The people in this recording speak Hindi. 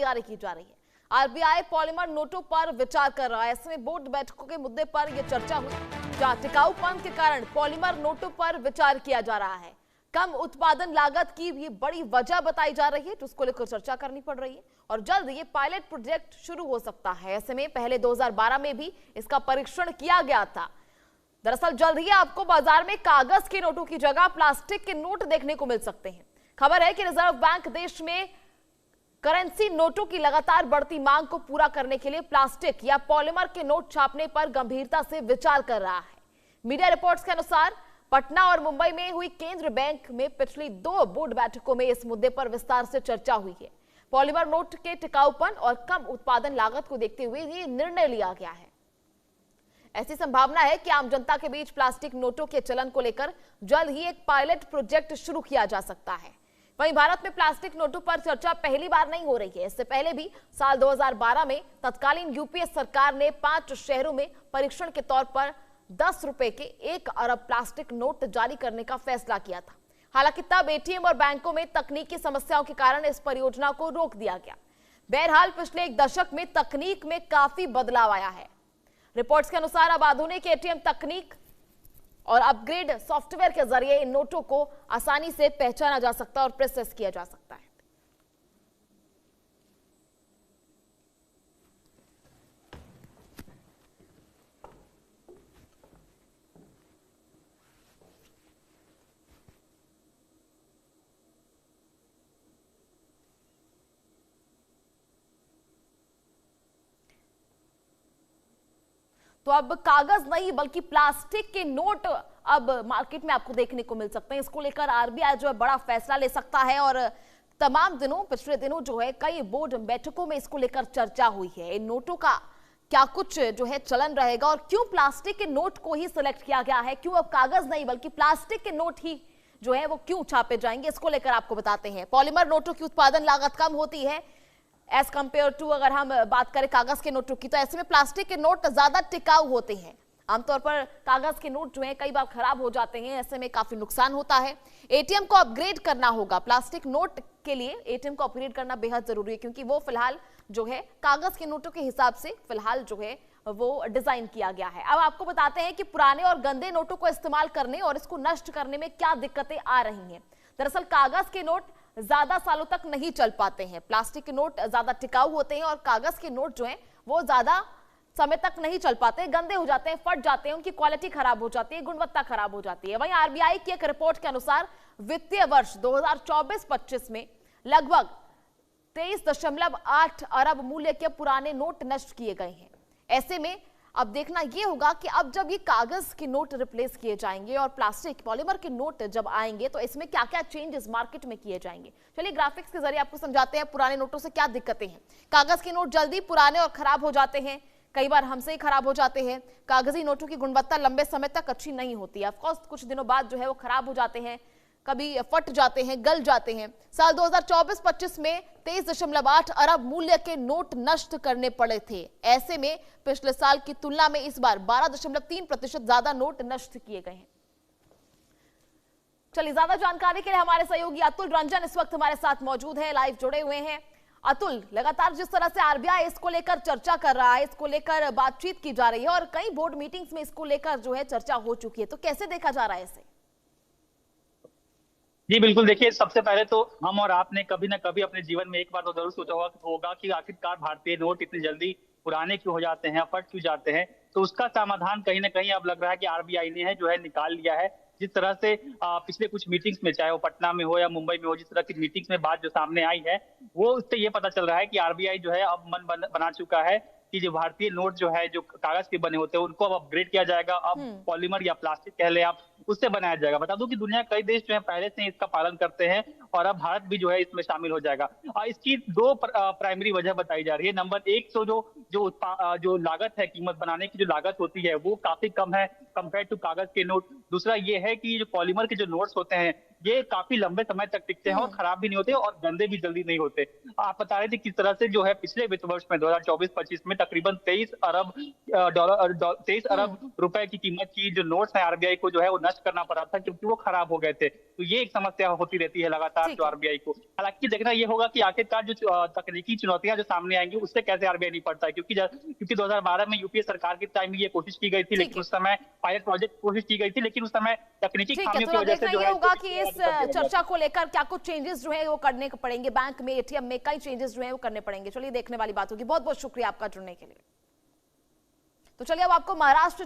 तैयारी की जा रही है। आरबीआई पॉलीमर नोटों पर विचार कर रहा है। ऐसे में बोर्ड बैठकों के मुद्दे पर यह चर्चा हुई, जहां टिकाऊपन के कारण पॉलीमर नोटों पर विचार किया जा रहा है। कम उत्पादन लागत की भी बड़ी वजह बताई जा रही है, तो उसको लेकर चर्चा करनी पड़ रही है और जल्द ये पायलट प्रोजेक्ट शुरू हो सकता है। ऐसे में पहले 2012 में भी इसका परीक्षण किया गया था। दरअसल जल्द ही आपको बाजार में कागज के नोटों की जगह प्लास्टिक के नोट देखने को मिल सकते हैं। खबर है कि रिजर्व बैंक देश में करेंसी नोटों की लगातार बढ़ती मांग को पूरा करने के लिए प्लास्टिक या पॉलीमर के नोट छापने पर गंभीरता से विचार कर रहा है। मीडिया रिपोर्ट्स के अनुसार पटना और मुंबई में हुई केंद्र बैंक में पिछली 2 बोर्ड बैठकों में इस मुद्दे पर विस्तार से चर्चा हुई है। पॉलीमर नोट के टिकाऊपन और कम उत्पादन लागत को देखते हुए ये निर्णय लिया गया है। ऐसी संभावना है कि आम जनता के बीच प्लास्टिक नोटों के चलन को लेकर जल्द ही एक पायलट प्रोजेक्ट शुरू किया जा सकता है। वहीं भारत में प्लास्टिक नोटों पर चर्चा पहली बार नहीं हो रही है। इससे पहले भी साल 2012 में तत्कालीन यूपीए सरकार ने 5 शहरों में परीक्षण के तौर पर 10 रुपए के 1 अरब प्लास्टिक नोट जारी करने का फैसला किया था। हालांकि तब एटीएम और बैंकों में तकनीकी समस्याओं के कारण इस परियोजना को रोक दिया गया। बहरहाल पिछले 1 दशक में तकनीक में काफी बदलाव आया है। रिपोर्ट्स के अनुसार अब आधुनिक एटीएम तकनीक और अपग्रेड सॉफ्टवेयर के जरिए इन नोटों को आसानी से पहचाना जा सकता है और प्रोसेस किया जा सकता है। तो अब कागज नहीं बल्कि प्लास्टिक के नोट अब मार्केट में आपको देखने को मिल सकते हैं। इसको लेकर आरबीआई जो है बड़ा फैसला ले सकता है और पिछले दिनों जो है कई बोर्ड बैठकों में इसको लेकर चर्चा हुई है। इन नोटों का क्या कुछ जो है चलन रहेगा और क्यों प्लास्टिक के नोट को ही सिलेक्ट किया गया है, क्यों अब कागज नहीं बल्कि प्लास्टिक के नोट ही जो है वो क्यों छापे जाएंगे, इसको लेकर आपको बताते हैं। पॉलीमर नोटों की उत्पादन लागत कम होती है एज कंपेयर टू अगर हम बात करें कागज के नोटों की, तो ऐसे में प्लास्टिक के नोट ज्यादा टिकाऊ होते हैं। आमतौर पर कागज के नोट जो है कई बार खराब हो जाते हैं, ऐसे में काफी नुकसान होता है। एटीएम को अपग्रेड करना होगा। प्लास्टिक नोट के लिए एटीएम को अपग्रेड करना बेहद जरूरी है क्योंकि वो फिलहाल जो है कागज के नोटों के हिसाब से फिलहाल जो है वो डिजाइन किया गया है। अब आपको बताते हैं कि पुराने और गंदे नोटों को इस्तेमाल करने और इसको नष्ट करने में क्या दिक्कतें आ रही हैं। दरअसल कागज के नोट ज्यादा सालों तक नहीं चल पाते हैं। प्लास्टिक के नोट ज्यादा टिकाऊ होते हैं और कागज के नोट जो हैं वो ज्यादा समय तक नहीं चल पाते, गंदे हो जाते हैं, फट जाते हैं, उनकी क्वालिटी खराब हो जाती है, गुणवत्ता खराब हो जाती है। वहीं आरबीआई की एक रिपोर्ट के अनुसार वित्तीय वर्ष 2024-25 में लगभग 23.8 अरब मूल्य के पुराने नोट नष्ट किए गए हैं। ऐसे में अब देखना यह होगा कि अब जब ये कागज के नोट रिप्लेस किए जाएंगे और प्लास्टिक पॉलीमर के नोट जब आएंगे तो इसमें क्या क्या चेंजेस मार्केट में किए जाएंगे। चलिए ग्राफिक्स के जरिए आपको समझाते हैं पुराने नोटों से क्या दिक्कतें हैं। कागज के नोट जल्दी पुराने और खराब हो जाते हैं, कई बार हमसे ही खराब हो जाते हैं। कागजी नोटों की गुणवत्ता लंबे समय तक अच्छी नहीं होती है। ऑफकोर्स कुछ दिनों बाद जो है वो खराब हो जाते हैं, कभी फट जाते हैं, गल जाते हैं। साल 2024-25 में 23.8 अरब मूल्य के नोट नष्ट करने पड़े थे। ऐसे में पिछले साल की तुलना में इस बार 12.3% ज्यादा नोट नष्ट किए गए हैं। चलिए ज्यादा जानकारी के लिए हमारे सहयोगी अतुल रंजन इस वक्त हमारे साथ मौजूद हैं, लाइव जुड़े हुए हैं। अतुल, लगातार जिस तरह से आरबीआई इसको लेकर चर्चा कर रहा है, इसको लेकर बातचीत की जा रही है और कई बोर्ड मीटिंग्स में इसको लेकर जो है चर्चा हो चुकी है, तो कैसे देखा जा रहा है इसे? जी बिल्कुल, देखिए सबसे पहले तो हम और आपने कभी ना कभी अपने जीवन में एक बार तो जरूर सोचा होगा कि आखिरकार भारतीय नोट इतनी जल्दी पुराने क्यों हो जाते हैं, फट क्यों जाते हैं। तो उसका समाधान कहीं ना कहीं अब लग रहा है कि आरबीआई ने जो है निकाल लिया है। जिस तरह से पिछले कुछ मीटिंग्स में, चाहे वो पटना में हो या मुंबई में हो, जिस तरह की मीटिंग्स में बात जो सामने आई है वो उससे ये पता चल रहा है कि आरबीआई जो है अब बना चुका है कि जो भारतीय नोट जो है, जो कागज के बने होते हैं, उनको अब अपग्रेड किया जाएगा। अब पॉलीमर या प्लास्टिक कह ले आप, उससे बनाया जाएगा। बता दूं कि दुनिया कई देश जो है पहले से इसका पालन करते हैं और अब भारत भी जो है इसमें शामिल हो जाएगा। इसकी 2 प्राइमरी वजह बताई जा रही है। नंबर 1 तो जो लागत है, कीमत बनाने की जो लागत होती है वो काफी कम है। कंपेयर टू कागज के नोट। दूसरा ये है कि जो पॉलीमर के जो नोट्स होते हैं ये काफी लंबे समय तक टिकते हैं और खराब भी नहीं होते और गंदे भी जल्दी नहीं होते। आप बता रहे थे किस तरह से जो है पिछले वित्त वर्ष में 2024-25 में तकरीबन 23 अरब रुपए की कीमत की जो नोट्स है आरबीआई को जो है वो नष्ट करना पड़ा था क्योंकि वो खराब हो गए थे। तो ये एक समस्या होती रहती है लगातार जो आरबीआई को। हालांकि देखना ये होगा कि आखिरकार जो तकनीकी चुनौतियां जो सामने आएंगी उससे कैसे आरबीआई निपटता है, क्योंकि 2012 में यूपीए सरकार के टाइम में ये कोशिश की गई थी, लेकिन उस समय पायलट प्रोजेक्ट कोशिश की गई थी, लेकिन उस समय तकनीकी खामियों की वजह से जो है होगा कि इस चर्चा को लेकर क्या कुछ चेंजेस जो है वो करने पड़ेंगे, बैंक में एटीएम में कई चेंजेस जो है वो करने पड़ेंगे। चलिए देखने वाली बात होगी। बहुत बहुत शुक्रिया आपका जुड़ने के लिए। तो चलिए अब आपको महाराष्ट्र